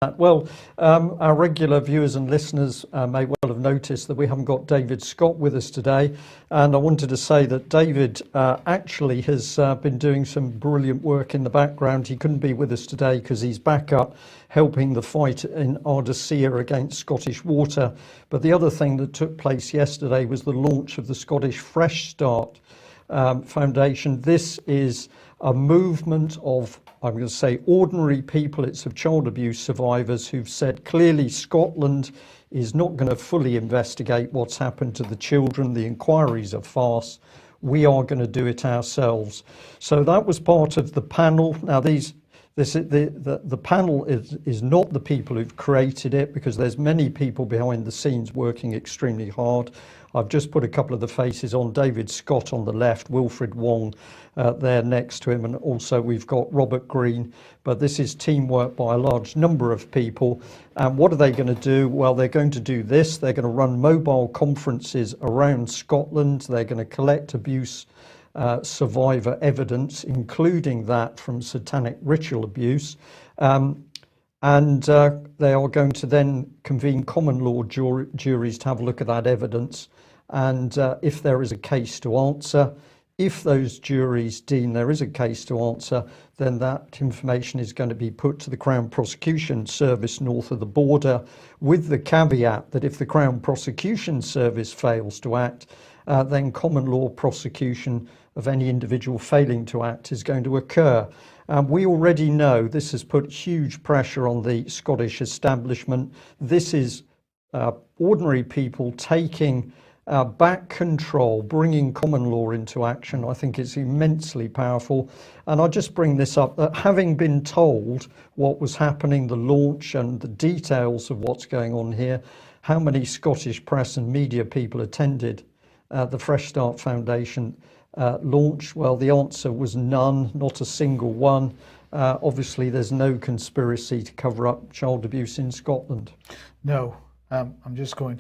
Well, our regular viewers and listeners may well have noticed that we haven't got David Scott with us today. And I wanted to say that David actually has been doing some brilliant work in the background. He couldn't be with us today because he's back up helping the fight in Ardussia against Scottish Water. But the other thing that took place yesterday was the launch of the Scottish Fresh Start Foundation. This is a movement of, I'm going to say, ordinary people. It's of child abuse survivors who've said clearly Scotland is not going to fully investigate what's happened to the children. The inquiries are farce. We are going to do it ourselves. So that was part of the panel. Now the panel is not the people who've created it, because there's many people behind the scenes working extremely hard. I've just put a couple of the faces on. David Scott on the left, Wilfred Wong there next to him, and also we've got Robert Green. But this is teamwork by a large number of people. And what are they going to do? Well, they're going to do this. They're going to run mobile conferences around Scotland. They're going to collect abuse survivor evidence, including that from satanic ritual abuse. And they are going to then convene common law juries to have a look at that evidence. And if there is a case to answer, if those juries deem there is a case to answer, then that information is going to be put to the Crown Prosecution Service north of the border, with the caveat that if the Crown Prosecution Service fails to act, then common law prosecution of any individual failing to act is going to occur. We already know this has put huge pressure on the Scottish establishment. This is ordinary people taking back control, bringing common law into action. I think it's immensely powerful. And I'll just bring this up, that having been told what was happening, the launch and the details of what's going on here, how many Scottish press and media people attended the Fresh Start Foundation launch? Well, the answer was none, not a single one. Obviously, there's no conspiracy to cover up child abuse in Scotland. No, I'm just going